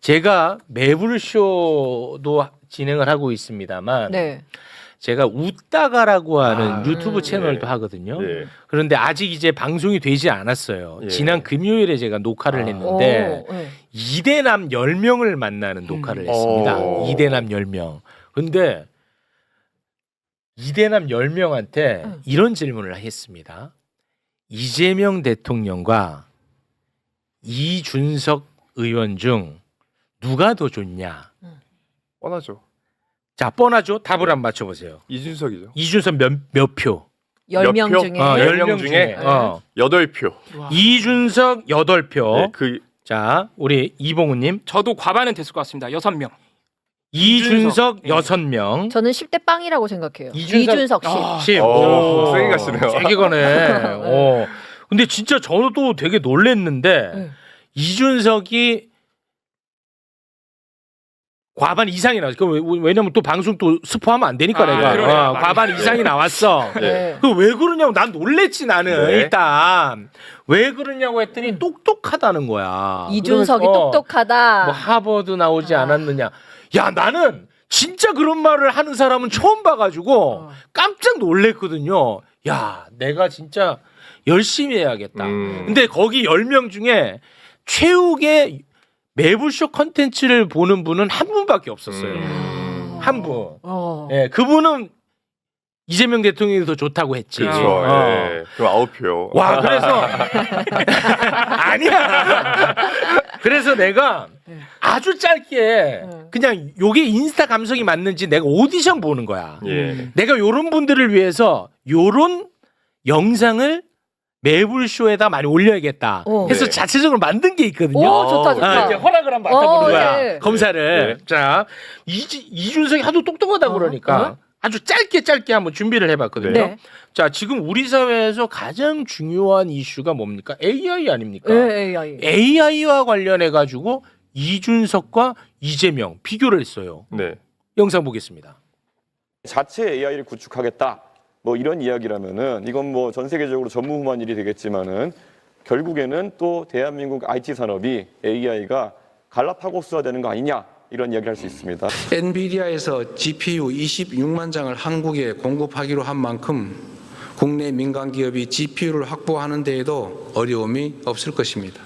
제가 매불쇼도 진행을 하고 있습니다만 네. 제가 웃다가라고 하는 유튜브 채널도 하거든요. 예. 그런데 아직 이제 방송이 되지 않았어요. 예. 지난 금요일에 제가 녹화를 했는데 오, 네. 이대남 10명을 만나는 녹화를 했습니다. 오. 이대남 10명. 근데 이대남 10명한테 이런 질문을 했습니다. 이재명 대통령과 이준석 의원 중 누가 더 좋냐? 뻔하죠. 자, 뻔하죠? 답을 한번 맞춰보세요. 이준석이죠. 이준석 몇 표? 10명 표? 중에 10명 중에? 8표. 이준석 8표. 네, 그 자, 우리 이봉우님. 저도 과반은 됐을 것 같습니다. 6명. 이준석 예. 6명. 저는 10대 빵이라고 생각해요. 이준석- 이준석 씨. 10. 세게 가시네요. 세게 가네. 근데 진짜 저도 되게 놀랬는데 네. 이준석이 과반 이상이 나왔어. 왜냐면 또 방송 또 스포하면 안 되니까 내가. 그러네요. 과반 이상이 나왔어. 네. 그 왜 그러냐고 난 놀랬지 나는. 네. 일단 왜 그러냐고 했더니 똑똑하다는 거야. 이준석이 그러면서 똑똑하다. 뭐 하버드 나오지 않았느냐. 야, 나는 진짜 그런 말을 하는 사람은 처음 봐가지고 깜짝 놀랬거든요. 야, 내가 진짜 열심히 해야겠다. 근데 거기 10명 중에 최욱의 매불쇼 컨텐츠를 보는 분은 한 분밖에 없었어요. 한 분. 예, 그분은 이재명 대통령이 더 좋다고 했지. 그렇죠. 예. 그럼 9표. 와, 그래서 아니야. 그래서 내가 아주 짧게 그냥 요게 인스타 감성이 맞는지 내가 오디션 보는 거야. 예. 내가 요런 분들을 위해서 요런 영상을 매불쇼에다 많이 올려야겠다 해서 네. 자체적으로 만든 게 있거든요. 오, 좋다, 좋다. 이제 허락을 한번 받아보는 거야. 네. 검사를. 자, 이준석이 하도 똑똑하다 그러니까 아주 짧게 한번 준비를 해봤거든요. 네. 자, 지금 우리 사회에서 가장 중요한 이슈가 뭡니까? AI 아닙니까? 네, AI와 관련해 가지고 이준석과 이재명 비교를 했어요. 네. 영상 보겠습니다. 자체 AI를 구축하겠다. 뭐 이런 이야기라면은 이건 뭐 전 세계적으로 전무후무한 일이 되겠지만은 결국에는 또 대한민국 IT 산업이 AI가 갈라파고스화되는 거 아니냐 이런 이야기를 할 수 있습니다. 엔비디아에서 GPU 26만 장을 한국에 공급하기로 한 만큼 국내 민간 기업이 GPU를 확보하는 데에도 어려움이 없을 것입니다.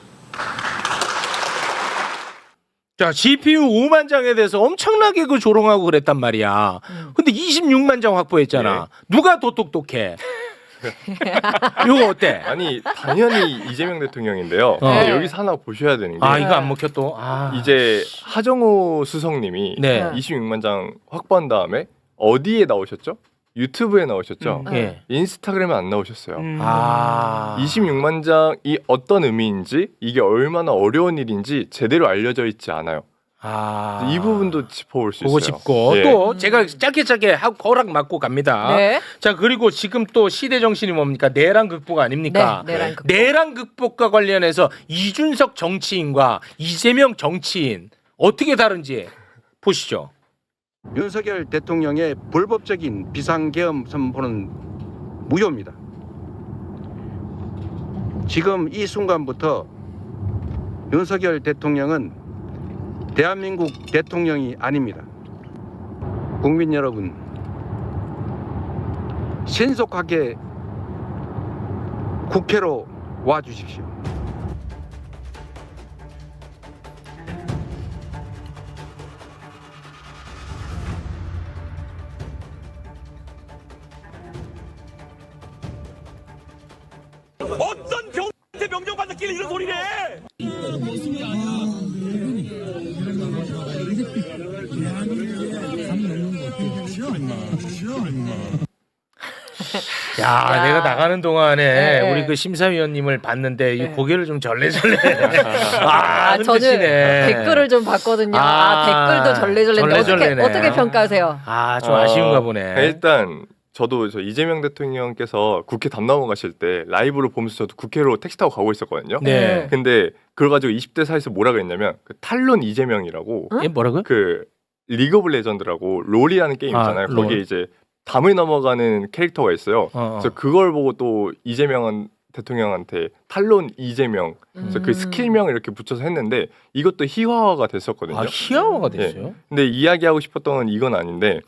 자, GPU 5만 장에 대해서 엄청나게 그 조롱하고 그랬단 말이야. 근데 26만 장 확보했잖아. 누가 더 똑똑해? 이거 어때? 아니 당연히 이재명 대통령인데요. 근데 여기서 하나 보셔야 되는 게 아, 이거 안 먹혀 또. 이제 하정우 수석님이 네. 26만 장 확보한 다음에 어디에 나오셨죠? 유튜브에 나오셨죠? 예. 인스타그램에 안 나오셨어요. 26만 장이 어떤 의미인지 이게 얼마나 어려운 일인지 제대로 알려져 있지 않아요. 이 부분도 짚어볼 수 그거 있어요. 짚고 예. 또 제가 짧게 하고 허락 맞고 갑니다. 네. 자, 그리고 지금 또 시대 정신이 뭡니까? 내란 극복 아닙니까? 네, 내란 극복. 내란 극복과 관련해서 이준석 정치인과 이재명 정치인 어떻게 다른지 보시죠. 윤석열 대통령의 불법적인 비상계엄 선포는 무효입니다. 지금 이 순간부터 윤석열 대통령은 대한민국 대통령이 아닙니다. 국민 여러분, 신속하게 국회로 와 주십시오. 어떤 병한테 명령받았길래 이런 소리를 해? 야, 내가 나가는 동안에 네. 우리 그 심사위원님을 봤는데 이 네. 고개를 좀 절레절레. 저는 흔드시네. 댓글을 좀 봤거든요. 댓글도 절레절레인데 절레절레네. 어떻게 평가하세요? 좀 아쉬운가 보네. 일단 저도 저 이재명 대통령께서 국회 담 넘어가실 때 라이브로 보면서 저도 국회로 택시 타고 가고 있었거든요. 네. 근데 그걸 가지고 20대 사이에서 뭐라 그랬냐면 그 탈론 이재명이라고 예, 뭐라고요? 그 리그 오브 레전드라고 롤이라는 게임 있잖아요. 롤. 거기에 이제 담을 넘어가는 캐릭터가 있어요. 그래서 그걸 보고 또 이재명 대통령한테 탈론 이재명 그래서 그 스킬명 이렇게 붙여서 했는데 이것도 희화화가 됐었거든요. 아, 희화화가 됐어요? 예. 근데 이야기하고 싶었던 건 이건 아닌데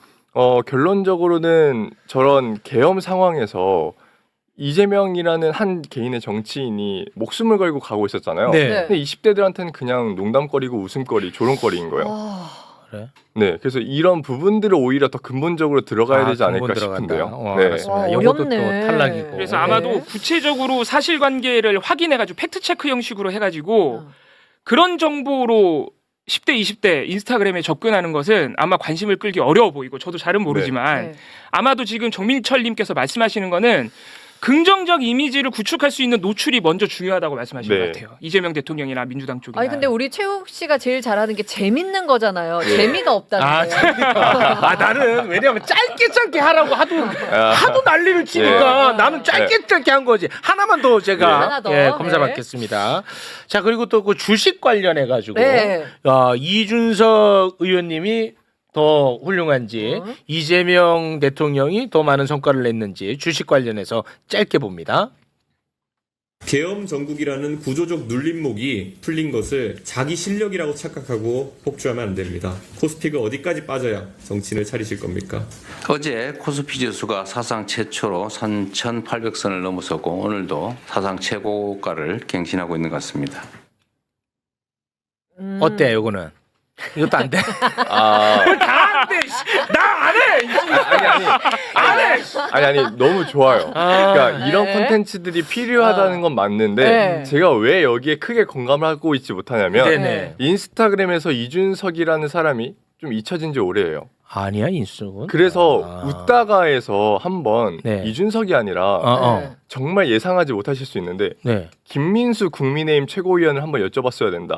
결론적으로는 저런 계엄 상황에서 이재명이라는 한 개인의 정치인이 목숨을 걸고 가고 있었잖아요. 네. 네. 근데 20대들한테는 그냥 농담거리고 웃음거리, 조롱거리인 거예요. 그래? 네, 그래서 이런 부분들을 오히려 더 근본적으로 들어가야 되지 않을까 근본 들어간다. 싶은데요. 네. 네. 알았습니다. 와, 이것도 또 어렵네. 탈락이고. 그래서 네. 아마도 구체적으로 사실관계를 확인해가지고 팩트체크 형식으로 해가지고 그런 정보로 10대, 20대 인스타그램에 접근하는 것은 아마 관심을 끌기 어려워 보이고 저도 잘은 모르지만 네. 아마도 지금 정민철님께서 말씀하시는 거는 긍정적 이미지를 구축할 수 있는 노출이 먼저 중요하다고 말씀하시는 네. 것 같아요. 이재명 대통령이나 민주당 쪽이나. 아니 근데 우리 최욱 씨가 제일 잘하는 게 재밌는 거잖아요. 재미가 없다는 아, 거예요. 나는 왜냐면 짧게 하라고 하도 난리를 치니까 나는 짧게 한 거지. 하나만 더 제가 하나 더. 검사 받겠습니다. 자, 그리고 또 그 주식 관련해 가지고 네. 이준석 의원님이 더 훌륭한지 이재명 대통령이 더 많은 성과를 냈는지 주식 관련해서 짧게 봅니다. 계엄 정국이라는 구조적 눌림목이 풀린 것을 자기 실력이라고 착각하고 폭주하면 안 됩니다. 코스피가 어디까지 빠져야 정신을 차리실 겁니까? 어제 코스피 지수가 사상 최초로 3,800선을 넘어섰고 오늘도 사상 최고가를 갱신하고 있는 것 같습니다. 어때 요거는? 이것도 안 돼? 아, 안 돼. 나 안 해. 아니 너무 좋아요. 그러니까 이런 네. 콘텐츠들이 필요하다는 건 맞는데 네. 제가 왜 여기에 크게 공감을 하고 있지 못하냐면 네네. 인스타그램에서 이준석이라는 사람이 좀 잊혀진 지 오래예요. 아니야 인수는. 그래서 웃다가에서 한번 네. 이준석이 아니라 네. 정말 예상하지 못하실 수 있는데 네. 김민수 국민의힘 최고위원을 한번 여쭤봤어야 된다.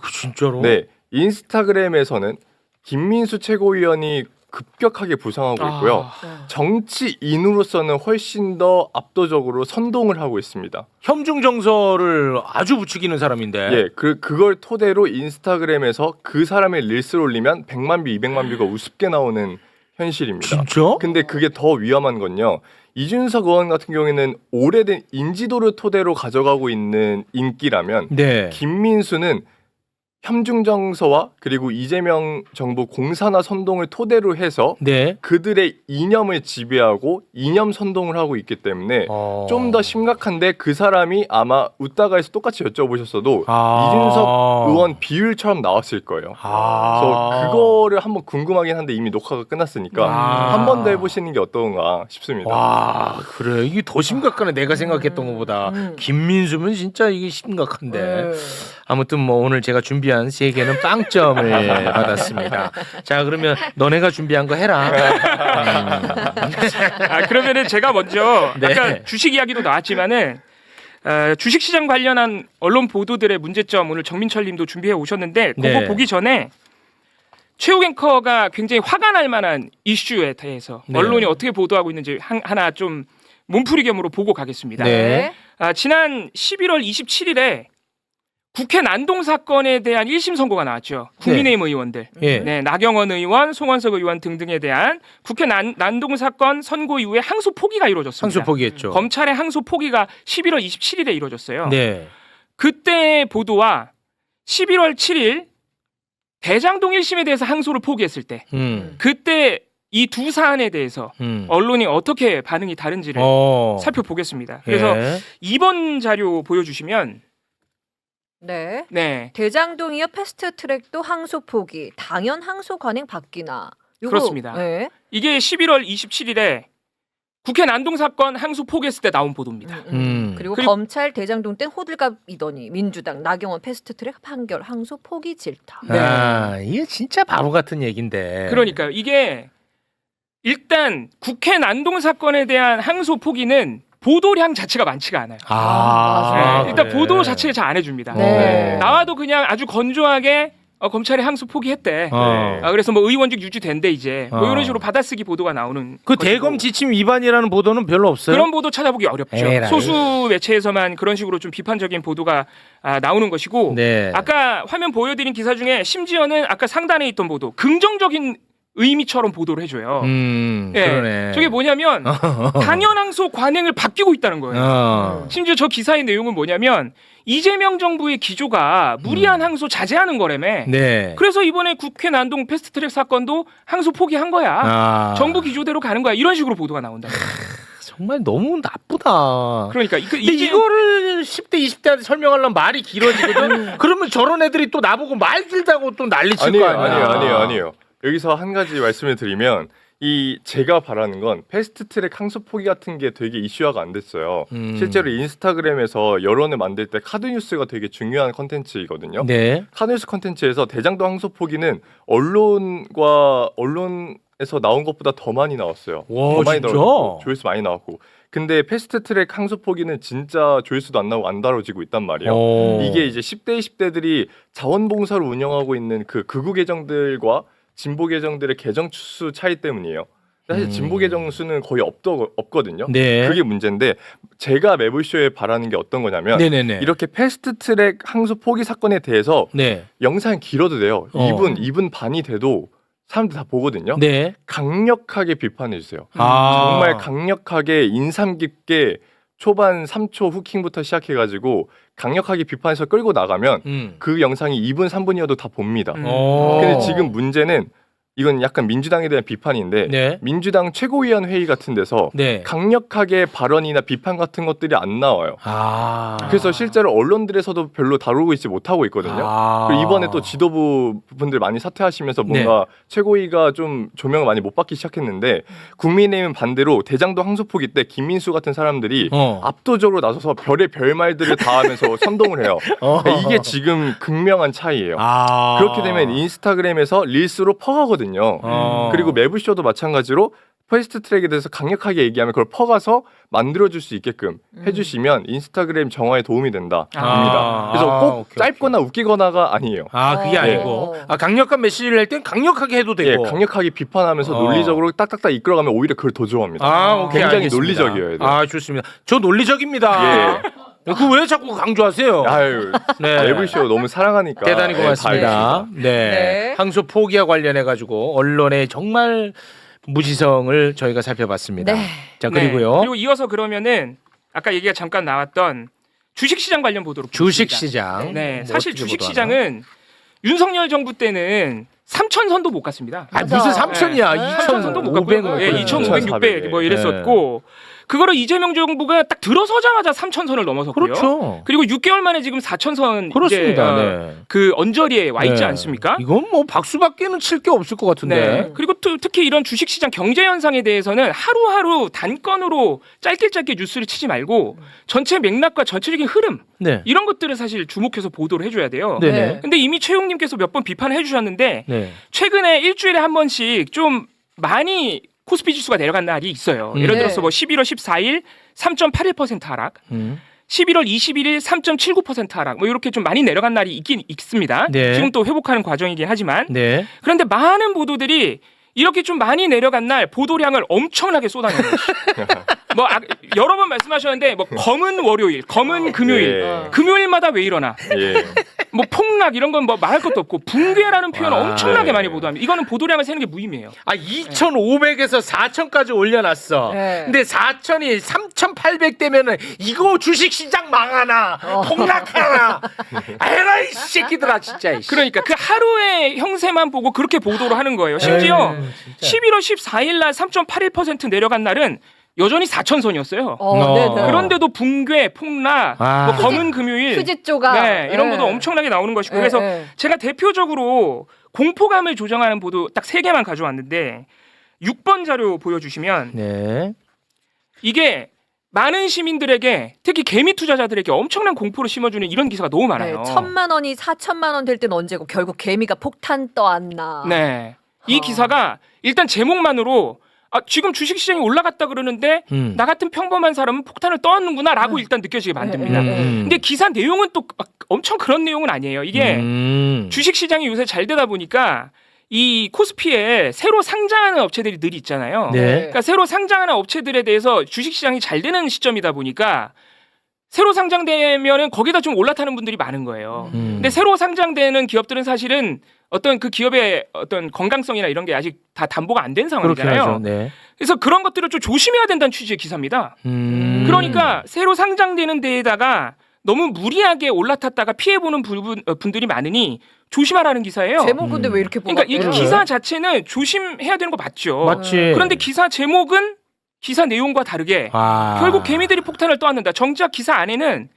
그 진짜로? 네, 인스타그램에서는 김민수 최고위원이 급격하게 부상하고 있고요. 정치인으로서는 훨씬 더 압도적으로 선동을 하고 있습니다. 혐중 정서를 아주 부추기는 사람인데. 예, 그걸 토대로 인스타그램에서 그 사람의 릴스를 올리면 100만 뷰, 200만 뷰가 우습게 나오는 현실입니다. 진짜? 근데 그게 더 위험한 건요. 이준석 의원 같은 경우에는 오래된 인지도를 토대로 가져가고 있는 인기라면 네. 김민수는 혐중 정서와 그리고 이재명 정부 공산화 선동을 토대로 해서 네. 그들의 이념을 지배하고 이념 선동을 하고 있기 때문에 좀 더 심각한데 그 사람이 아마 웃다가에서 똑같이 여쭤보셨어도 이준석 의원 비율처럼 나왔을 거예요. 그래서 그거를 한번 궁금하긴 한데 이미 녹화가 끝났으니까 한 번 더 해보시는 게 어떤가 싶습니다. 와, 그래. 이게 더 심각하네. 내가 생각했던 것보다. 김민수면 진짜 이게 심각한데. 아무튼 뭐 오늘 제가 준비한 3개는 빵점을 받았습니다. 자, 그러면 너네가 준비한 거 해라. 그러면은 제가 먼저 네. 아까 주식 이야기도 나왔지만은 주식시장 관련한 언론 보도들의 문제점 오늘 정민철님도 준비해 오셨는데 그거 네. 보기 전에 최욱 앵커가 굉장히 화가 날 만한 이슈에 대해서 네. 언론이 어떻게 보도하고 있는지 하나 좀 몸풀이겸으로 보고 가겠습니다. 네. 지난 11월 27일에 국회 난동 사건에 대한 1심 선고가 나왔죠. 국민의힘 의원들, 예. 네, 나경원 의원, 송원석 의원 등등에 대한 국회 난동 사건 선고 이후에 항소 포기가 이루어졌습니다. 상수 포기했죠. 검찰의 항소 포기가 11월 27일에 이루어졌어요. 네. 그때 보도와 11월 7일 대장동 1심에 대해서 항소를 포기했을 때 그때 이 두 사안에 대해서 언론이 어떻게 반응이 다른지를 살펴보겠습니다. 그래서 예. 2번 자료 보여주시면 네. 네. 대장동 이어 패스트트랙도 항소 포기. 당연 항소 관행 바뀌나. 요거, 그렇습니다. 네. 이게 11월 27일에 국회 난동 사건 항소 포기했을 때 나온 보도입니다. 그리고 그리고- 검찰 대장동 땐 호들갑이더니 민주당 나경원 패스트트랙 판결 항소 포기 질타. 이게 진짜 바보 같은 얘긴데. 그러니까요. 이게 일단 국회 난동 사건에 대한 항소 포기는 보도량 자체가 많지가 않아요. 맞아요. 네, 일단 그래. 보도 자체를 잘 안 해줍니다. 네. 나와도 그냥 아주 건조하게 검찰이 항소 포기했대. 그래서 뭐 의원직 유지된대 이제 뭐 이런 식으로 받아쓰기 보도가 나오는 그 것이고. 대검 지침 위반이라는 보도는 별로 없어요. 그런 보도 찾아보기 어렵죠. 에라이. 소수 매체에서만 그런 식으로 좀 비판적인 보도가 나오는 것이고 네. 아까 화면 보여드린 기사 중에 심지어는 아까 상단에 있던 보도 긍정적인 의미처럼 보도를 해줘요. 예, 그러네. 저게 뭐냐면 당연 항소 관행을 바뀌고 있다는 거예요. 심지어 저 기사의 내용은 뭐냐면 이재명 정부의 기조가 무리한 항소 자제하는 거라며. 네. 그래서 이번에 국회 난동 패스트트랙 사건도 항소 포기한 거야. 정부 기조대로 가는 거야. 이런 식으로 보도가 나온다. 정말 너무 나쁘다. 그러니까 근데 이거를 10대, 20대한테 설명하려면 말이 길어지거든. 그러면 저런 애들이 또 나보고 말 길다고 또 난리칠 거 아니야. 아니에요. 여기서 한 가지 말씀을 드리면 제가 바라는 건 패스트트랙 항소 포기 같은 게 되게 이슈화가 안 됐어요. 실제로 인스타그램에서 여론을 만들 때 카드뉴스가 되게 중요한 컨텐츠이거든요. 네. 카드뉴스 컨텐츠에서 대장동 항소 포기는 언론에서 나온 것보다 더 많이 나왔어요. 와, 더 많이 진짜? 나왔고 조회수 많이 나왔고. 근데 패스트트랙 항소 포기는 진짜 조회수도 안 나오고 안 다뤄지고 있단 말이에요. 이게 이제 10대, 20대들이 자원봉사를 운영하고 있는 그 극우 계정들과 진보 계정들의 계정 수 차이 때문이에요. 사실 진보 계정 수는 거의 없거든요. 네. 그게 문제인데 제가 매불쇼에 바라는 게 어떤 거냐면 네네네. 이렇게 패스트트랙 항소 포기 사건에 대해서 네. 영상이 길어도 돼요. 2분 반이 돼도 사람들 다 보거든요. 네. 강력하게 비판해 주세요. 아. 정말 강력하게 인상 깊게 초반 3초 후킹부터 시작해가지고 강력하게 비판해서 끌고 나가면 그 영상이 2분 3분이어도 다 봅니다. 근데 지금 문제는 이건 약간 민주당에 대한 비판인데 네. 민주당 최고위원 회의 같은 데서 네. 강력하게 발언이나 비판 같은 것들이 안 나와요. 그래서 실제로 언론들에서도 별로 다루고 있지 못하고 있거든요. 그리고 이번에 또 지도부 분들 많이 사퇴하시면서 뭔가 최고위가 좀 조명을 많이 못 받기 시작했는데 국민의힘은 반대로 대장동 항소 포기 때 김민수 같은 사람들이 압도적으로 나서서 별의 별말들을 다 하면서 선동을 해요. 이게 지금 극명한 차이예요. 그렇게 되면 인스타그램에서 릴스로 퍼가거든요. 그리고 매부쇼도 마찬가지로 패스트트랙에 대해서 강력하게 얘기하면 그걸 퍼가서 만들어줄 수 있게끔 해주시면 인스타그램 정화에 도움이 된다입니다. 그래서 꼭 짧거나 웃기거나가 아니에요. 그게 아니고 강력한 메시지를 할 땐 강력하게 해도 되고 강력하게 비판하면서 논리적으로 딱딱딱 이끌어가면 오히려 그걸 더 좋아합니다. 굉장히 알겠습니다. 논리적이어야 돼요. 좋습니다. 저 논리적입니다. 그 왜 자꾸 강조하세요? 아유, 네. 매불쇼 너무 사랑하니까. 대단히 고맙습니다. 네. 항소 포기와 관련해 가지고 언론의 정말 무지성을 저희가 살펴봤습니다. 네. 자, 그리고요. 그리고 이어서 그러면은 아까 얘기가 잠깐 나왔던 주식시장 관련 보도로 주식시장. 네, 뭐 사실 어떻게 주식시장은 윤석열 정부 때는 3,000선도 못 갔습니다. 무슨 3,000이야? 3,000선도 못 갔고요. 2,500, 600 뭐 이랬었고 그거를 이재명 정부가 딱 들어서자마자 3,000선을 넘어섰고요. 그렇죠. 그리고 6개월 만에 지금 4,000선 그렇습니다. 이제 네. 그 언저리에 와 있지 네. 않습니까? 이건 뭐 박수밖에는 칠 게 없을 것 같은데. 네. 그리고 특히 이런 주식시장 경제 현상에 대해서는 하루하루 단건으로 짧게 뉴스를 치지 말고 전체 맥락과 전체적인 흐름 네. 이런 것들을 사실 주목해서 보도를 해줘야 돼요. 네네. 근데 이미 최용님께서 몇 번 비판을 해주셨는데 네. 최근에 일주일에 한 번씩 좀 많이 코스피 지수가 내려간 날이 있어요. 예를 들어서 뭐 11월 14일 3.81% 하락, 11월 21일 3.79% 하락, 뭐 이렇게 좀 많이 내려간 날이 있긴 있습니다. 네. 지금 또 회복하는 과정이긴 하지만 네. 그런데 많은 보도들이 이렇게 좀 많이 내려간 날 보도량을 엄청나게 쏟아내는 거죠. 뭐 여러 번 말씀하셨는데 뭐 검은 월요일, 검은 금요일, 금요일마다 왜 일어나? 뭐 폭락 이런 건 뭐 말할 것도 없고 붕괴라는 표현을 엄청나게 많이 보도합니다. 이거는 보도량을 세는 게 무의미해요. 2,500에서 4,000까지 올려놨어. 네. 근데 4,000이 3,800 되면은 이거 주식시장 망하나 폭락하나. 에라이 새끼들아 진짜. 그러니까 그 하루의 형세만 보고 그렇게 보도를 하는 거예요. 심지어 11월 14일 날 3.81% 내려간 날은 여전히 4,000선이었어요. 네네. 그런데도 붕괴, 폭락, 뭐 검은 금요일, 휴지조가 이런 보도 엄청나게 나오는 것이고 그래서 제가 대표적으로 공포감을 조정하는 보도 딱 3개만 가져왔는데 6번 자료 보여주시면 네. 이게 많은 시민들에게 특히 개미 투자자들에게 엄청난 공포를 심어주는 이런 기사가 너무 많아요. 1,000만 원이 4,000만 원 될 때는 언제고 결국 개미가 폭탄 떠안나. 네. 이 기사가 일단 제목만으로 지금 주식시장이 올라갔다 그러는데 나 같은 평범한 사람은 폭탄을 떠안는구나라고 일단 느껴지게 만듭니다. 근데 기사 내용은 또 엄청 그런 내용은 아니에요. 이게 주식시장이 요새 잘 되다 보니까 이 코스피에 새로 상장하는 업체들이 늘 있잖아요. 네. 그러니까 새로 상장하는 업체들에 대해서 주식시장이 잘 되는 시점이다 보니까 새로 상장되면은 거기다 좀 올라타는 분들이 많은 거예요. 근데 새로 상장되는 기업들은 사실은 어떤 그 기업의 어떤 건강성이나 이런 게 아직 다 담보가 안 된 그렇긴 상황이잖아요. 하죠. 네. 그래서 그런 것들을 좀 조심해야 된다는 취지의 기사입니다. 그러니까 새로 상장되는 데에다가 너무 무리하게 올라탔다가 피해보는 분들이 많으니 조심하라는 기사예요. 제목 근데 왜 이렇게 그러니까 이 뽑았대요? 기사 자체는 조심해야 되는 거 맞죠. 맞지. 그런데 기사 제목은 기사 내용과 다르게 결국 개미들이 폭탄을 떠안는다. 정작 기사 안에는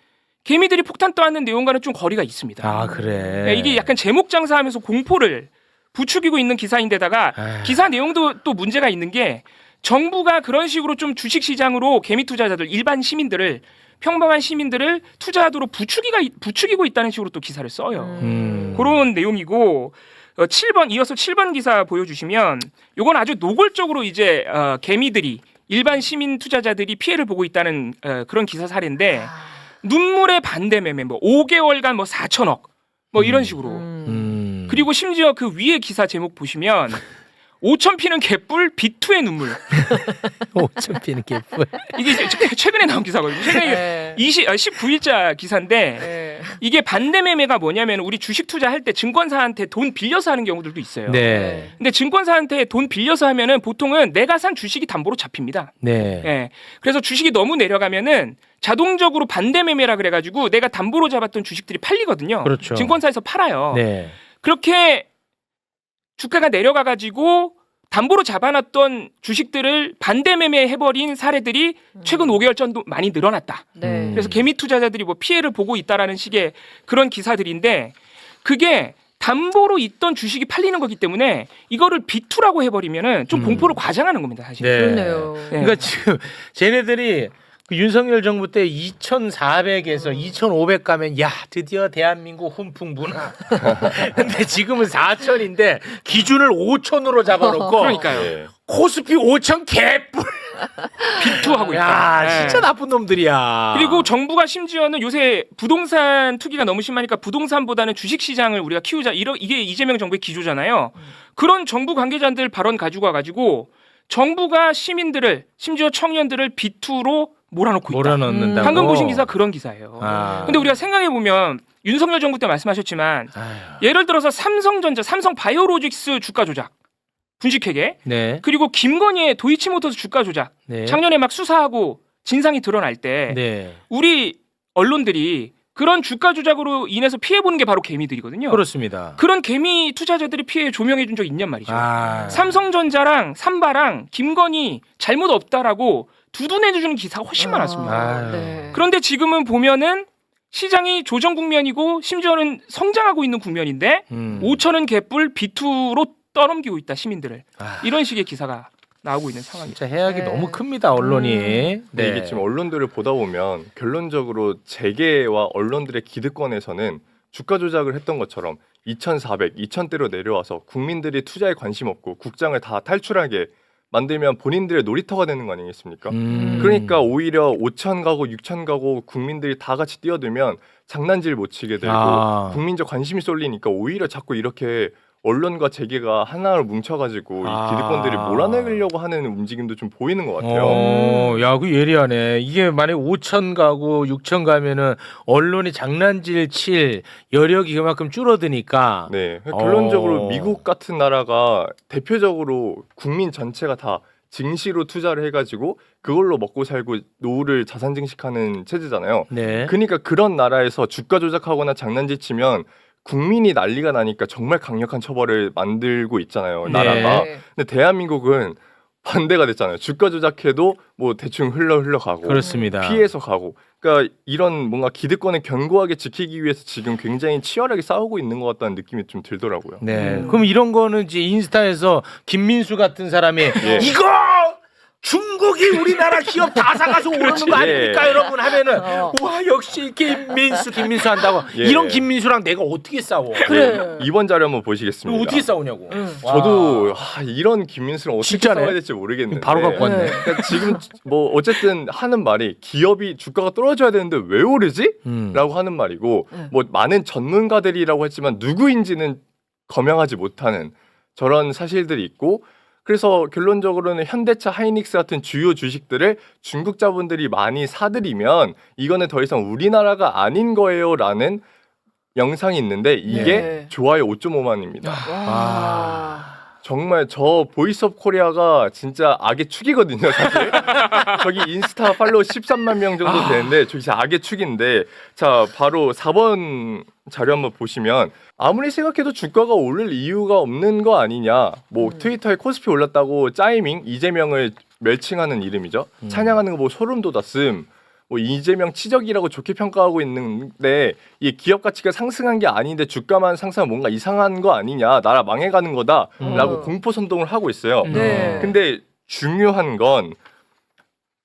개미들이 폭탄 떠안는 내용과는 좀 거리가 있습니다. 아 그래. 네, 이게 약간 제목 장사하면서 공포를 부추기고 있는 기사인데다가 기사 내용도 또 문제가 있는 게 정부가 그런 식으로 좀 주식시장으로 개미 투자자들 일반 시민들을 평범한 시민들을 투자하도록 부추기고 있다는 식으로 또 기사를 써요. 그런 내용이고 7번 이어서 7번 기사 보여주시면 이건 아주 노골적으로 이제 개미들이 일반 시민 투자자들이 피해를 보고 있다는 그런 기사 사례인데 눈물의 반대 매매 뭐 5개월간 뭐 4천억 뭐 이런 식으로 그리고 심지어 그 위에 기사 제목 보시면 5천 피는 개뿔 비투의 눈물 5천 피는 개뿔. 이게 최근에 나온 기사거든요. 최근에 19일자 기사인데 네. 이게 반대 매매가 뭐냐면 우리 주식 투자할 때 증권사한테 돈 빌려서 하는 경우들도 있어요. 네. 근데 증권사한테 돈 빌려서 하면은 보통은 내가 산 주식이 담보로 잡힙니다. 네. 예. 그래서 주식이 너무 내려가면은 자동적으로 반대 매매라 그래가지고 내가 담보로 잡았던 주식들이 팔리거든요. 그렇죠. 증권사에서 팔아요. 네. 그렇게 주가가 내려가가지고 담보로 잡아놨던 주식들을 반대 매매해버린 사례들이 최근 5개월 전도 많이 늘어났다. 네. 그래서 개미 투자자들이 뭐 피해를 보고 있다라는 식의 그런 기사들인데 그게 담보로 있던 주식이 팔리는 거기 때문에 이거를 비투라고 해버리면은 좀 공포를 과장하는 겁니다, 사실. 네. 그렇네요. 네. 그러니까 지금 쟤네들이 그 윤석열 정부 때 2,400에서 2,500 가면 야 드디어 대한민국 훈풍 문화. 근데 지금은 4,000인데 기준을 5,000으로 잡아놓고 그러니까요. 네. 코스피 5,000 개뿔. 비투하고 있다. 야 네. 진짜 나쁜 놈들이야. 그리고 정부가 심지어는 요새 부동산 투기가 너무 심하니까 부동산보다는 주식시장을 우리가 키우자. 이게 이재명 정부의 기조잖아요. 그런 정부 관계자들 발언 가지고 와가지고 정부가 시민들을 심지어 청년들을 비투로 몰아넣고 있다. 몰아넣는다고. 방금 보신 기사 그런 기사예요. 근데 우리가 생각해 보면 윤석열 정부 때 말씀하셨지만 예를 들어서 삼성전자, 삼성바이오로직스 주가 조작, 분식회계, 네. 그리고 김건희의 도이치모터스 주가 조작, 네. 작년에 막 수사하고 진상이 드러날 때 네. 우리 언론들이 그런 주가 조작으로 인해서 피해 보는 게 바로 개미들이거든요. 그렇습니다. 그런 개미 투자자들이 피해 조명해 준 적 있냔 말이죠. 삼성전자랑 삼바랑 김건희 잘못 없다라고 두둔해주는 기사가 훨씬 많았습니다. 아유. 네. 그런데 지금은 보면은 시장이 조정 국면이고 심지어는 성장하고 있는 국면인데 5천원 개뿔 비투로 떠넘기고 있다 시민들을. 이런 식의 기사가 나오고 있는 상황이죠. 진짜 해악이 네. 너무 큽니다 언론이. 근데 이게 지금 언론들을 보다 보면 결론적으로 재계와 언론들의 기득권에서는 주가 조작을 했던 것처럼 2,400, 2,000대로 내려와서 국민들이 투자에 관심 없고 국장을 다 탈출하게 만들면 본인들의 놀이터가 되는 거 아니겠습니까? 그러니까 오히려 5,000 가고 6,000 가고 국민들이 다 같이 뛰어들면 장난질 못 치게 되고 국민적 관심이 쏠리니까 오히려 자꾸 이렇게 언론과 재계가 하나로 뭉쳐가지고 이 기득권들을 몰아내려고 하는 움직임도 좀 보이는 것 같아요. 야, 그 예리하네. 이게 만약 5천 가고 6천 가면은 언론이 장난질 칠 여력이 그만큼 줄어드니까. 네, 결론적으로 미국 같은 나라가 대표적으로 국민 전체가 다 증시로 투자를 해가지고 그걸로 먹고 살고 노후를 자산 증식하는 체제잖아요. 네. 그러니까 그런 나라에서 주가 조작하거나 장난질 치면 국민이 난리가 나니까 정말 강력한 처벌을 만들고 있잖아요, 나라가. 네. 근데 대한민국은 반대가 됐잖아요. 주가 조작해도 뭐 대충 흘러가고 그렇습니다. 피해서 가고. 그러니까 이런 뭔가 기득권을 견고하게 지키기 위해서 지금 굉장히 치열하게 싸우고 있는 것 같다는 느낌이 좀 들더라고요. 네. 그럼 이런 거는 이제 인스타에서 김민수 같은 사람이 이거 중국이 우리나라 기업 다 사가서 오르는 거 아닙니까, 여러분 하면은 와 역시 김민수 한다고 이런 김민수랑 내가 어떻게 싸워? 그래. 이번 자료 한번 보시겠습니다. 어떻게 싸우냐고? 저도 이런 김민수랑 어떻게 진짜네? 싸워야 될지 모르겠는데. 바로 갖고 왔네. 그러니까 지금 뭐 어쨌든 하는 말이 기업이 주가가 떨어져야 되는데 왜 오르지? 라고 하는 말이고 뭐 많은 전문가들이라고 했지만 누구인지는 검명하지 못하는 저런 사실들이 있고 그래서 결론적으로는 현대차, 하이닉스 같은 주요 주식들을 중국 자본들이 많이 사들이면 이거는 더 이상 우리나라가 아닌 거예요라는 영상이 있는데 이게 네. 좋아요 5.5만입니다. 와. 정말 저 보이스오브 코리아가 진짜 악의 축이거든요, 사실. 저기 인스타 팔로우 13만 명 정도 되는데 저기 진짜 악의 축인데 자, 바로 4번 자료 한번 보시면 아무리 생각해도 주가가 오를 이유가 없는 거 아니냐. 뭐 트위터에 코스피 올랐다고 짜이밍 이재명을 멸칭하는 이름이죠. 찬양하는 거 뭐 소름 돋았음. 뭐 이재명 치적이라고 좋게 평가하고 있는데 이 기업 가치가 상승한 게 아닌데 주가만 상승하면 뭔가 이상한 거 아니냐, 나라 망해가는 거다라고 공포 선동을 하고 있어요. 네. 근데 중요한 건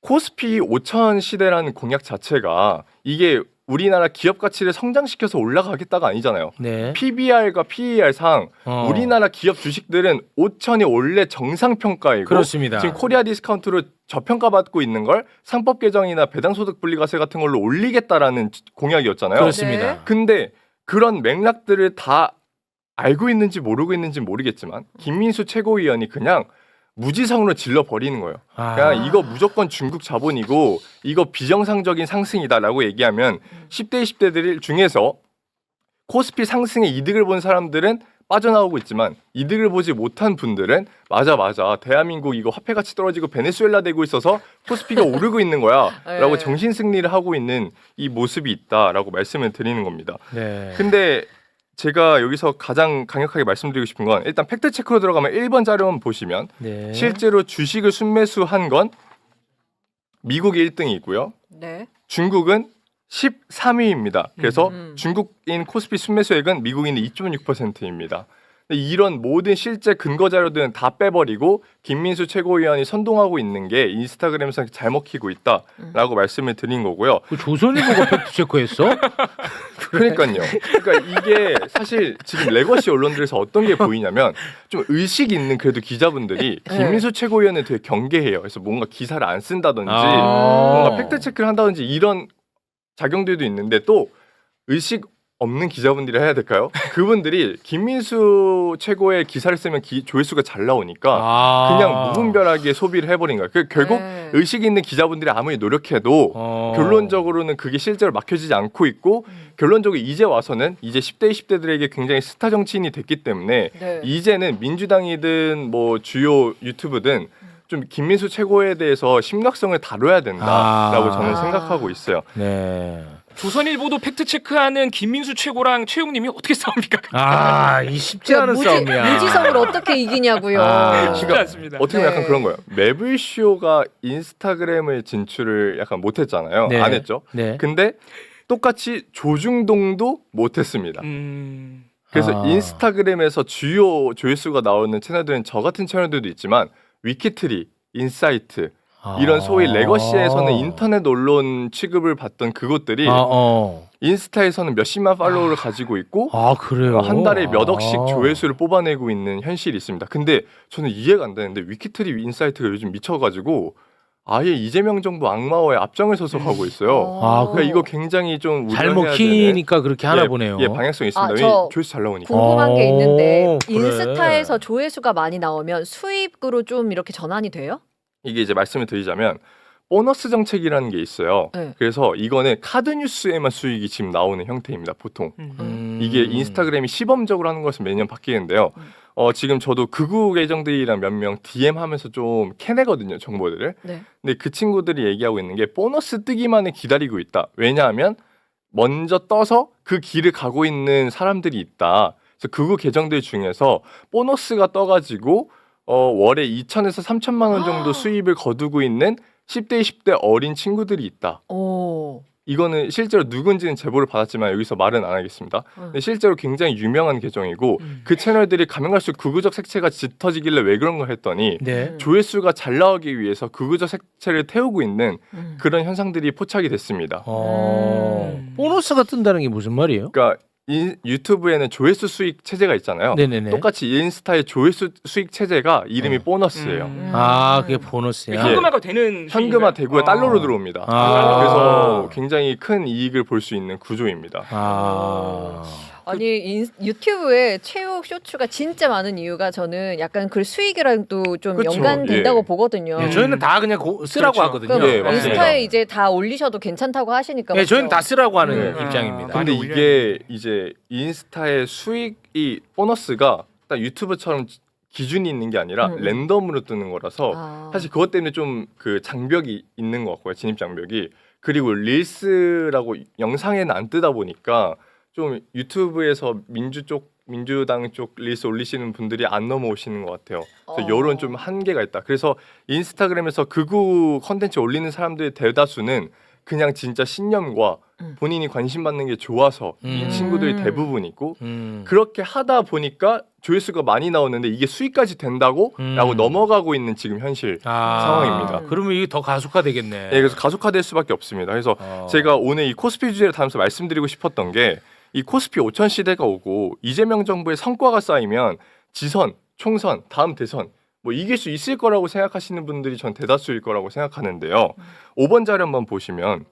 코스피 5천 시대라는 공약 자체가 이게 우리나라 기업 가치를 성장시켜서 올라가겠다가 아니잖아요. 네. PBR과 PER상 우리나라 기업 주식들은 5천이 원래 정상 평가이고 그렇습니다. 지금 코리아 디스카운트로 저평가받고 있는 걸 상법 개정이나 배당소득 분리과세 같은 걸로 올리겠다라는 공약이었잖아요. 그렇습니다. 네. 근데 그런 맥락들을 다 알고 있는지 모르고 있는지 모르겠지만 김민수 최고위원이 그냥 무지성으로 질러버리는 거예요. 그냥 이거 무조건 중국 자본이고 이거 비정상적인 상승이다라고 얘기하면 10대 20대들 중에서 코스피 상승에 이득을 본 사람들은 빠져나오고 있지만 이득을 보지 못한 분들은 맞아 대한민국 이거 화폐 가치 떨어지고 베네수엘라 되고 있어서 코스피가 오르고 있는 거야 라고 네. 정신 승리를 하고 있는 이 모습이 있다라고 말씀을 드리는 겁니다. 네. 근데 제가 여기서 가장 강력하게 말씀드리고 싶은 건 일단 팩트 체크로 들어가면 1번 자료만 보시면 네. 실제로 주식을 순매수한 건 미국이 1등이고요. 네. 중국은 13위입니다. 그래서 중국인 코스피 순매수액은 미국인의 2.6%입니다. 이런 모든 실제 근거 자료들은 다 빼버리고 김민수 최고위원이 선동하고 있는 게 인스타그램에서 잘 먹히고 있다라고 말씀을 드린 거고요. 그 조선일보가 팩트 체크했어? 그러니까요. 그러니까 이게 사실 지금 레거시 언론들에서 어떤 게 보이냐면 좀 의식 있는 그래도 기자분들이 김민수 최고위원을 되게 경계해요. 그래서 뭔가 기사를 안 쓴다든지 뭔가 팩트 체크를 한다든지 이런 작용들도 있는데 또 의식 없는 기자분들이 해야 될까요? 그분들이 김민수 최고의 기사를 쓰면 조회수가 잘 나오니까 그냥 무분별하게 소비를 해버린 거예요. 결국 네. 의식 있는 기자분들이 아무리 노력해도 결론적으로는 그게 실제로 막혀지지 않고 있고 결론적으로 이제 와서는 이제 10대 20대들에게 굉장히 스타 정치인이 됐기 때문에 네. 이제는 민주당이든 뭐 주요 유튜브든 좀 김민수 최고에 대해서 심각성을 다뤄야 된다라고 저는 생각하고 있어요. 네. 조선일보도 팩트 체크하는 김민수 최고랑 최용님이 어떻게 싸웁니까? 이 쉽지 않은 싸움이야. 무지성을 어떻게 이기냐고요. 쉽지 않습니다. 어떻게 보면 네. 약간 그런 거예요. 매블쇼가 인스타그램을 진출을 약간 못했잖아요. 네. 안 했죠. 네. 근데 똑같이 조중동도 못했습니다. 그래서 인스타그램에서 주요 조회수가 나오는 채널들은 저 같은 채널들도 있지만 위키트리, 인사이트 이런 소위 레거시에서는 인터넷 언론 취급을 받던 그것들이 인스타에서는 몇십만 팔로워를 가지고 있고 그래요? 한 달에 몇 억씩 조회수를 뽑아내고 있는 현실이 있습니다. 근데 저는 이해가 안 되는데 위키트리 인사이트가 요즘 미쳐가지고 아예 이재명 정부 악마화에 앞장을 서서 가고 있어요. 그러니까 이거 굉장히 좀 잘 우려해야 먹히니까 그렇게 하나 되는, 보네요. 예, 방향성이 있습니다. 저 조회수 잘 나오니까. 궁금한 게 있는데 그래. 인스타에서 조회수가 많이 나오면 수입으로 좀 이렇게 전환이 돼요? 이게 이제 말씀을 드리자면 보너스 정책이라는 게 있어요. 네. 그래서 이거는 카드 뉴스에만 수익이 지금 나오는 형태입니다. 보통 이게 인스타그램이 시범적으로 하는 것은 매년 바뀌는데요. 지금 저도 극우 계정들이랑 몇 명 DM 하면서 좀 캐내거든요, 정보들을. 네. 근데 그 친구들이 얘기하고 있는 게 보너스 뜨기만을 기다리고 있다. 왜냐하면 먼저 떠서 그 길을 가고 있는 사람들이 있다. 그래서 극우 계정들 중에서 보너스가 떠가지고 월에 2천에서 3천만 원 정도 수입을 거두고 있는 10대, 20대 어린 친구들이 있다. 오. 이거는 실제로 누군지는 제보를 받았지만 여기서 말은 안 하겠습니다. 근데 실제로 굉장히 유명한 계정이고 그 채널들이 가면 갈수록 극우적 색채가 짙어지길래 왜 그런가 했더니 네. 조회수가 잘 나오기 위해서 극우적 색채를 태우고 있는 그런 현상들이 포착이 됐습니다. 보너스가 뜬다는 게 무슨 말이에요? 그러니까 유튜브에는 조회수 수익 체제가 있잖아요. 네네네. 똑같이 인스타의 조회수 수익 체제가 이름이 보너스예요. 그게 보너스야. 현금화가 되는 현금화 되고요. 달러로 들어옵니다. 아. 그래서 굉장히 큰 이익을 볼 수 있는 구조입니다. 아니 유튜브에 최욱 쇼츠가 진짜 많은 이유가 저는 약간 그 수익이랑도 좀 그쵸, 연관된다고 예. 보거든요. 예, 저희는 다 그냥 쓰라고 그렇죠. 하거든요. 네, 맞습니다. 인스타에 이제 다 올리셔도 괜찮다고 하시니까. 예, 저희는 맞죠? 다 쓰라고 하는 네. 입장입니다. 근데 많이 이게 이제 인스타의 수익이 보너스가 딱 유튜브처럼 기준이 있는 게 아니라 랜덤으로 뜨는 거라서 아. 사실 그것 때문에 좀 그 장벽이 있는 것 같고요. 진입 장벽이. 그리고 릴스라고 영상에는 안 뜨다 보니까 좀 유튜브에서 민주당 쪽 릴스 올리시는 분들이 안 넘어오시는 것 같아요. 그래서 이런 좀 한계가 있다. 그래서 인스타그램에서 극우 컨텐츠 올리는 사람들의 대다수는 그냥 진짜 신념과 본인이 관심 받는 게 좋아서 이 친구들이 대부분이고 그렇게 하다 보니까 조회수가 많이 나오는데 이게 수익까지 된다고? 라고 넘어가고 있는 지금 현실 상황입니다. 그러면 이게 더 가속화되겠네. 예, 그래서 가속화될 수밖에 없습니다. 그래서 제가 오늘 이 코스피 주제를 다루면서 말씀드리고 싶었던 게 이 코스피 5천 시대가 오고 이재명 정부의 성과가 쌓이면 지선, 총선, 다음 대선 뭐 이길 수 있을 거라고 생각하시는 분들이 전 대다수일 거라고 생각하는데요. 5번 자료 한번 보시면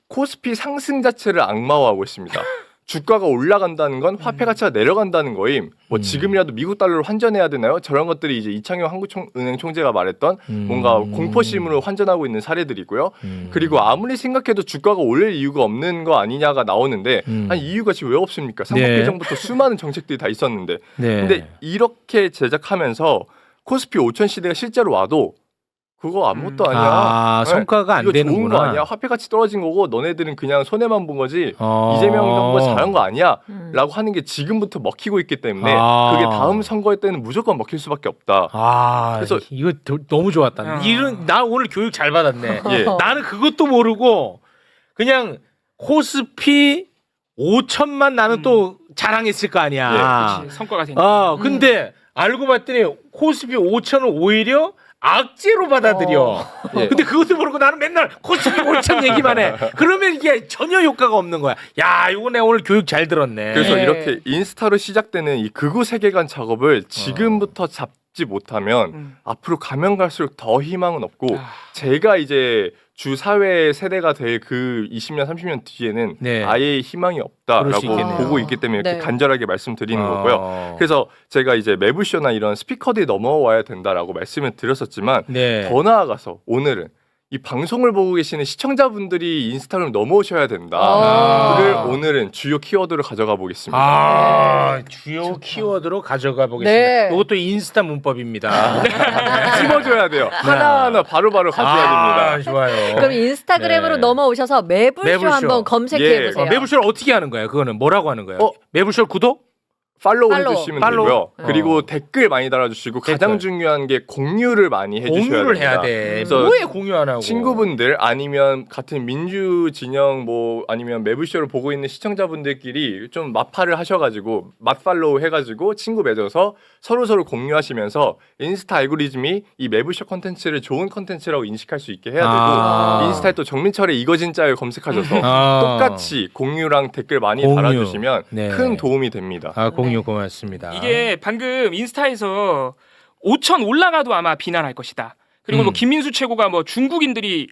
코스피 상승 자체를 악마화하고 있습니다. 주가가 올라간다는 건 화폐 가치가 내려간다는 거임. 뭐 지금이라도 미국 달러로 환전해야 되나요? 저런 것들이 이제 이창용 한국은행 총재가 말했던 뭔가 공포심으로 환전하고 있는 사례들이고요. 그리고 아무리 생각해도 주가가 오를 이유가 없는 거 아니냐가 나오는데 아니 이유가 지금 왜 없습니까? 삼각대 정부터 수많은 정책들이 다 있었는데. 근데 이렇게 제작하면서 코스피 5천 시대가 실제로 와도 그거 아무것도 아니야. 아, 성과가 안 이거 좋은 되는구나. 거 아니야. 화폐 가치 떨어진 거고 너네들은 그냥 손해만 본 거지. 이재명 정부가 잘한 거 아니야. 라고 하는 게 지금부터 먹히고 있기 때문에 그게 다음 선거 때는 무조건 먹힐 수밖에 없다. 그래서 이거 너무 좋았다. 나 오늘 교육 잘 받았네. 예. 나는 그것도 모르고 그냥 코스피 5천만 나는 또 자랑했을 거 아니야. 그치, 성과가 되니까. 근데 알고 봤더니 코스피 5천은 오히려 악재로 받아들여. 근데 그것도 모르고 나는 맨날 코스피 5천 얘기만 해. 그러면 이게 전혀 효과가 없는 거야. 야, 이거 내가 오늘 교육 잘 들었네. 그래서 네. 이렇게 인스타로 시작되는 이 극우 세계관 작업을 지금부터 잡지 못하면 앞으로 가면 갈수록 더 희망은 없고 제가 이제 주 사회 세대가 될 그 20년 30년 뒤에는 네. 아예 희망이 그럴 수 없다라고 있겠네요. 보고 있기 때문에 이렇게 네. 간절하게 말씀드리는 거고요. 그래서 제가 이제 매부쇼나 이런 스피커들이 넘어와야 된다라고 말씀을 드렸었지만 네. 더 나아가서 오늘은 이 방송을 보고 계시는 시청자분들이 인스타그램 넘어오셔야 된다를 오늘은 주요 키워드로 가져가 보겠습니다. 주요 키워드로 가져가 보겠습니다. 네. 이것도 인스타 문법입니다. 찝어줘야 돼요. 하나하나 바로바로 가져야 됩니다. 좋아요. 그럼 인스타그램으로 네. 넘어오셔서 매불쇼 매불쇼. 한번 검색해 보세요. 매부쇼를 어떻게 하는 거예요? 그거는 뭐라고 하는 거예요? 매부쇼 구독? 팔로우 팔로우. 해주시면 팔로우. 되고요. 그리고 댓글 많이 달아주시고 가장 중요한 게 공유를 많이 해주셔야 공유를 됩니다. 해야 돼. 그래서 뭐에 공유 안 하고? 친구분들 아니면 같은 민주 진영 뭐 아니면 매부쇼를 보고 있는 시청자분들끼리 좀 맞팔을 하셔가지고 맞팔로우 해가지고 친구 맺어서 서로 공유하시면서 인스타 알고리즘이 이 매부쇼 컨텐츠를 좋은 컨텐츠라고 인식할 수 있게 해야 되고 인스타에 또 정민철의 이거 진짜를 검색하셔서 똑같이 공유랑 댓글 많이 공유. 달아주시면 네. 큰 도움이 됩니다. 공유 고맙습니다. 이게 방금 인스타에서 5천 올라가도 아마 비난할 것이다. 그리고 뭐 김민수 최고가 뭐 중국인들이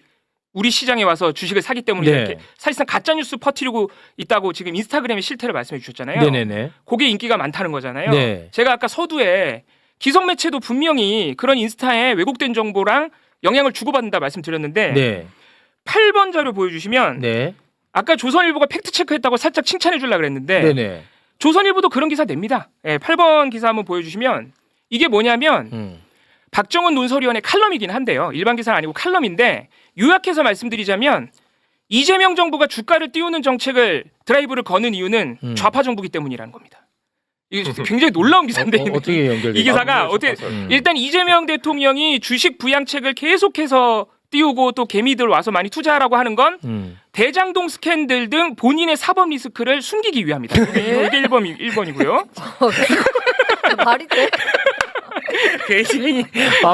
우리 시장에 와서 주식을 사기 때문에 네. 이렇게 사실상 가짜 뉴스 퍼뜨리고 있다고 지금 인스타그램의 실태를 말씀해 주셨잖아요. 네네네. 그게 인기가 많다는 거잖아요. 네. 제가 아까 서두에 기성 매체도 분명히 그런 인스타에 왜곡된 정보랑 영향을 주고받는다 말씀드렸는데 네. 8번 자료 보여주시면 네. 아까 조선일보가 팩트 체크했다고 살짝 칭찬해 주려고 그랬는데 네네. 조선일보도 그런 기사 냅니다. 8번 기사 한번 보여주시면 이게 뭐냐면 박정원 논설위원회 칼럼이긴 한데요. 일반 기사는 아니고 칼럼인데 요약해서 말씀드리자면 이재명 정부가 주가를 띄우는 정책을 드라이브를 거는 이유는 좌파 정부기 때문이라는 겁니다. 이게 굉장히 놀라운 기사인데 어떻게 연결돼요? 이 기사가 어떻게 일단 이재명 대통령이 주식 부양책을 계속해서 띄우고 또 개미들 와서 많이 투자하라고 하는 건 대장동 스캔들 등 본인의 사법 리스크를 숨기기 위함이다. 이게 1번이고요. 말이 돼? 굉장히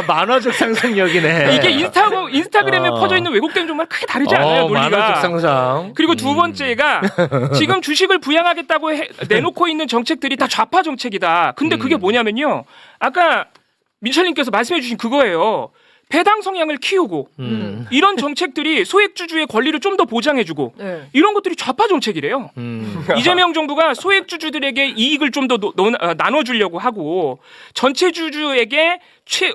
만화적 상상력이네. 이게 인스타그램에 퍼져 있는 왜곡된 정말 크게 다르지 않아요. 논리가. 만화적 상상. 그리고 두 번째가 지금 주식을 부양하겠다고 내놓고 있는 정책들이 다 좌파 정책이다. 근데 그게 뭐냐면요. 아까 민철님께서 말씀해 주신 그거예요. 배당 성향을 키우고 이런 정책들이 소액주주의 권리를 좀 더 보장해주고 네. 이런 것들이 좌파 정책이래요. 이재명 정부가 소액주주들에게 이익을 좀 더 나눠주려고 하고 전체 주주에게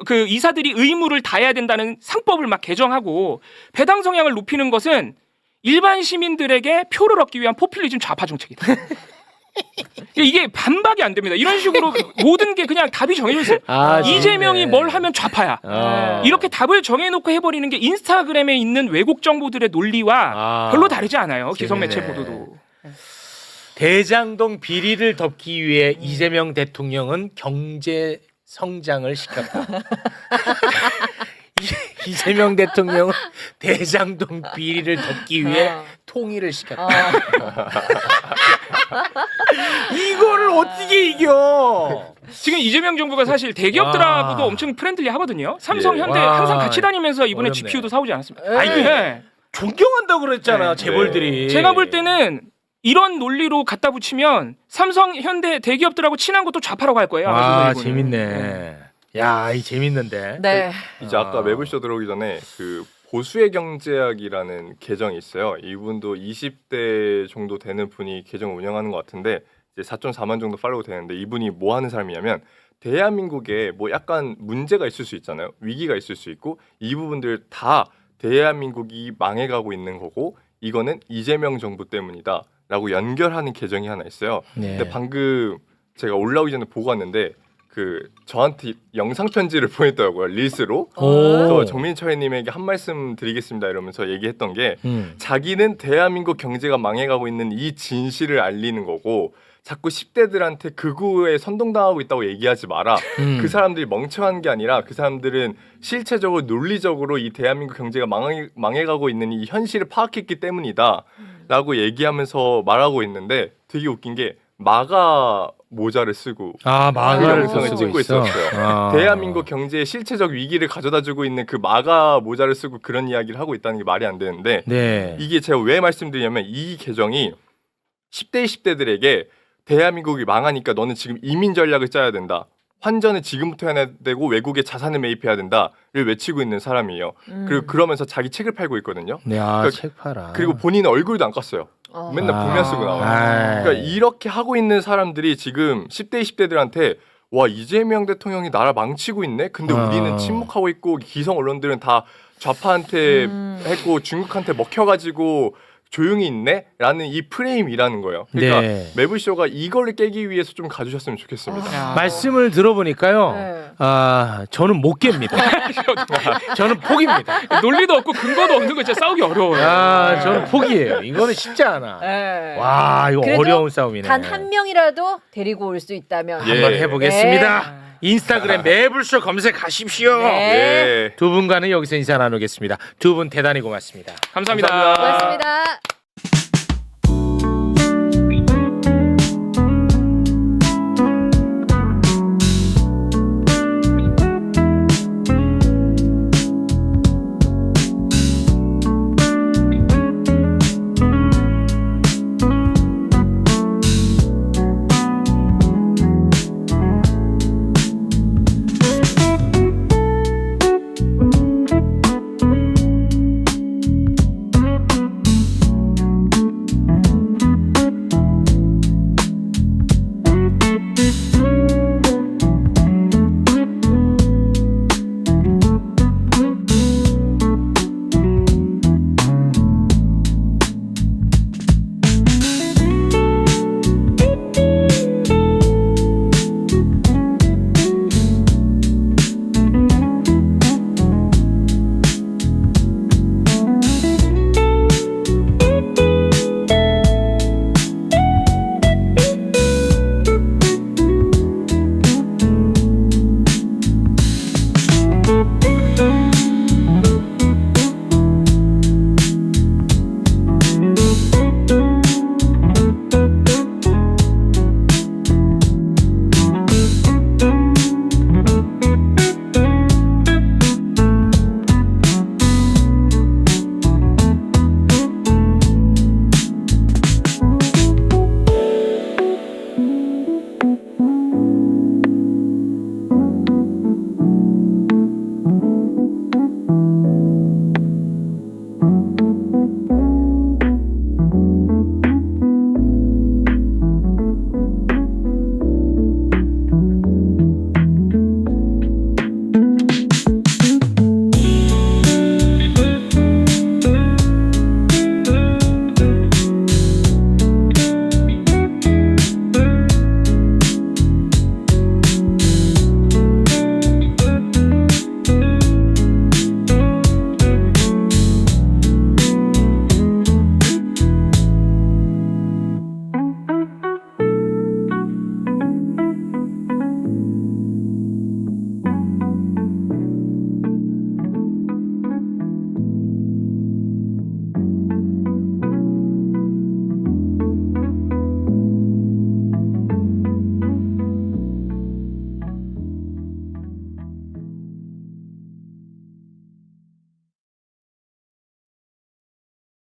그 이사들이 의무를 다해야 된다는 상법을 막 개정하고 배당 성향을 높이는 것은 일반 시민들에게 표를 얻기 위한 포퓰리즘 좌파 정책이다. 이게 반박이 안 됩니다. 이런 식으로 모든 게 그냥 답이 정해져 있어요. 이재명이 재밌네. 뭘 하면 좌파야. 이렇게 답을 정해놓고 해버리는 게 인스타그램에 있는 왜곡 정보들의 논리와 별로 다르지 않아요. 기성매체 재밌네. 보도도. 대장동 비리를 덮기 위해 이재명 대통령은 경제 성장을 시켰다. 이재명 대통령은 대장동 비리를 덮기 위해 통일을 시켰다. 이거를 어떻게 이겨? 지금 이재명 정부가 사실 대기업들하고도 엄청 프렌들리 하거든요. 삼성, 예. 현대 와, 항상 같이 다니면서 이번에 어렵네. GPU도 사오지 않았습니까? 아니, 네. 존경한다고 그랬잖아, 재벌들이. 제가 볼 때는 이런 논리로 갖다 붙이면 삼성, 현대 대기업들하고 친한 것도 좌파라고 할 거예요. 아, 이거는. 재밌네. 야, 이 재밌는데. 네. 이제 아까 매불쇼 들어오기 전에 그 보수의 경제학이라는 계정이 있어요. 이분도 20대 정도 되는 분이 계정 운영하는 것 같은데 이제 4.4만 정도 팔로우 되는데 이분이 뭐 하는 사람이냐면 대한민국에 뭐 약간 문제가 있을 수 있잖아요. 위기가 있을 수 있고 이 부분들 다 대한민국이 망해가고 있는 거고 이거는 이재명 정부 때문이다라고 연결하는 계정이 하나 있어요. 네. 근데 방금 제가 올라오기 전에 보고 왔는데 그 저한테 영상 편지를 보냈더라고요. 릴스로. 그래서 정민철님에게 한 말씀 드리겠습니다 이러면서 얘기했던 게 자기는 대한민국 경제가 망해가고 있는 이 진실을 알리는 거고 자꾸 10대들한테 극우에 선동당하고 있다고 얘기하지 마라. 그 사람들이 멍청한 게 아니라 그 사람들은 실체적으로 논리적으로 이 대한민국 경제가 망해가고 있는 이 현실을 파악했기 때문이다 라고 얘기하면서 말하고 있는데 되게 웃긴 게 마가 모자를 쓰고 마가를 영상을 쓰고 찍고 있어. 있었어요. 대한민국 경제의 실체적 위기를 가져다주고 있는 그 마가 모자를 쓰고 그런 이야기를 하고 있다는 게 말이 안 되는데 네. 이게 제가 왜 말씀드리냐면 이 계정이 10대 20대들에게 대한민국이 망하니까 너는 지금 이민 전략을 짜야 된다. 환전을 지금부터 해야 되고 외국에 자산을 매입해야 된다를 외치고 있는 사람이에요. 그리고 그러면서 자기 책을 팔고 있거든요. 네, 그러니까 책 팔아. 그리고 본인은 얼굴도 안 깠어요. 맨날 복면 쓰고 나와요. 그러니까 이렇게 하고 있는 사람들이 지금 10대 20대들한테 와 이재명 대통령이 나라 망치고 있네. 근데 우리는 침묵하고 있고 기성 언론들은 다 좌파한테 했고 중국한테 먹혀가지고 조용히 있네라는 이 프레임이라는 거예요. 그러니까 네. 매불쇼가 이걸 깨기 위해서 좀 가주셨으면 좋겠습니다. 말씀을 들어보니까요. 네. 저는 못 깹니다. 저는 포기입니다. 논리도 없고 근거도 없는 거 진짜 싸우기 어려워요. 저는 포기예요. 이거는 쉽지 않아. 네. 와, 이거 그래도 어려운 싸움이네. 단 한 명이라도 데리고 올 수 있다면 한번 예. 해보겠습니다. 인스타그램 매불쇼 검색하십시오. 네. 예. 두 분과는 여기서 인사 나누겠습니다. 두 분 대단히 고맙습니다. 감사합니다. 감사합니다. 고맙습니다.